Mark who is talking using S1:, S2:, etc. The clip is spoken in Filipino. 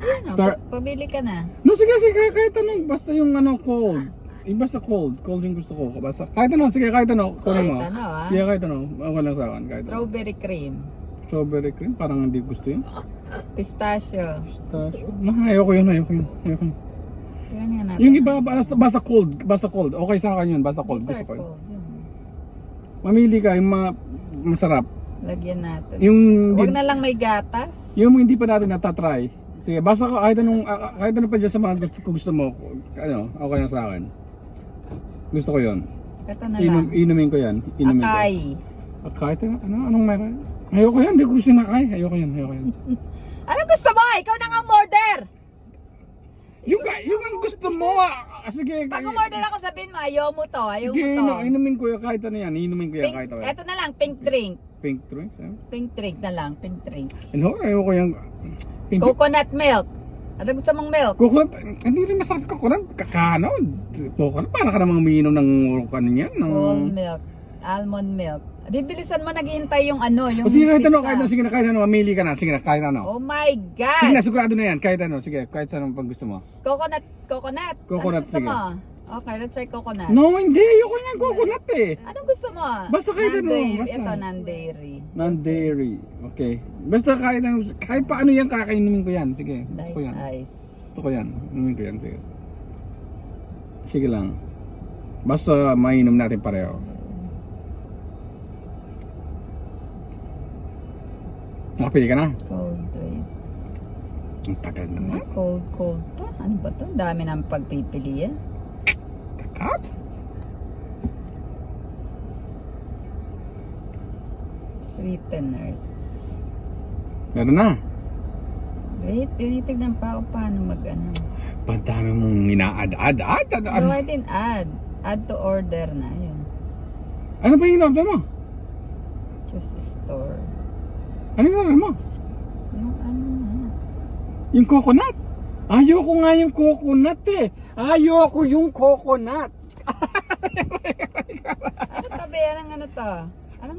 S1: Ayun, pabili ka na.
S2: No, sige, kahit ano, basta yung cold. Basta cold yung gusto ko. Basta, kahit ano, sige, kahit ano, kunin mo.
S1: Kahit ano, ah.
S2: Yeah, kahit ano, okay lang sa akin. Kahit ano.
S1: Strawberry cream.
S2: Strawberry cream, parang hindi gusto yun.
S1: Pistachio.
S2: Pistachio. Ayoko yun.
S1: Tingnan nga natin.
S2: Yung iba, basta cold. Okay sa akin yun, basta cold.
S1: Yes,
S2: Gusto ko
S1: sir,
S2: yun.
S1: cold. Yun.
S2: Mamili ka, yung masarap.
S1: Lagyan natin.
S2: Yung
S1: Huwag na lang may gatas.
S2: yung hindi pa natin natatry. Sige, basta kahit ano pa dyan sa mga gusto mo, okay na sa akin. Gusto ko yun.
S1: Ito na lang.
S2: Inumin ko yan. Inumin
S1: Akay.
S2: ko. Akay? Anong meron? Ayoko yan, hindi ko gusto yung akay. Ayoko yan.
S1: Ano gusto mo? Ikaw na nga order.
S2: Yung ang gusto mo, sige.
S1: Pag umorder ako, sabihin mo, ayaw mo to. Ayaw
S2: Sige,
S1: mo to.
S2: inumin ko yan, kahit ano yan. Inumin ko yan,
S1: Pink,
S2: kahit ano.
S1: ito na lang, pink drink.
S2: Pink drink?
S1: Pink drink na lang, pink drink.
S2: Ano, ayoko yung pink drink.
S1: Coconut milk. Ano gusto mong milk?
S2: Coconut, hindi rin masarap coconut. Kakano? Coconut, para ka namang umiinom ng ano yan.
S1: Whole milk. Almond milk. Bibilisan mo naghihintay yung yung
S2: Sige, kahit ano,
S1: pizza.
S2: sige na, kahit ano, mamili ka na. Sige na, kahit ano.
S1: Oh my God!
S2: Sige na, sigurado na yan. Kahit ano, sige, kahit saan pag gusto mo.
S1: Coconut.
S2: Coconut,
S1: Ano gusto
S2: sige.
S1: mo? Okay, let's try coconut.
S2: No, hindi. Ayoko yan, coconut eh.
S1: Anong gusto mo?
S2: Basta kahit ano,
S1: Non-dairy.
S2: basta.
S1: Ito, non-dairy.
S2: Non-dairy. Okay. Basta kahit ano, kahit paano yan, kakainumin ko yan. Sige, gusto ko yan.
S1: Light ice.
S2: Gusto ko yan. Inumin ko yan, sige. Sige lang. Basta mainom natin pareho. Nakapili ka na?
S1: Cold drink.
S2: Ang tagal naman.
S1: Cold pa. Ano ba to? Dami ng pagpipilian.
S2: Takap?
S1: Sweeteners.
S2: Meron na.
S1: Wait, tinitignan pa ako paano
S2: Pantami mong ina-add.
S1: No, I didn't add. Add to order na yun.
S2: Ano ba yung in-order mo?
S1: Choose store.
S2: Ano yung in-order mo?
S1: Yung na.
S2: Yung coconut. Ayoko nga yung coconut eh. Ayoko yung coconut.
S1: Ano tabi? Anong ano to?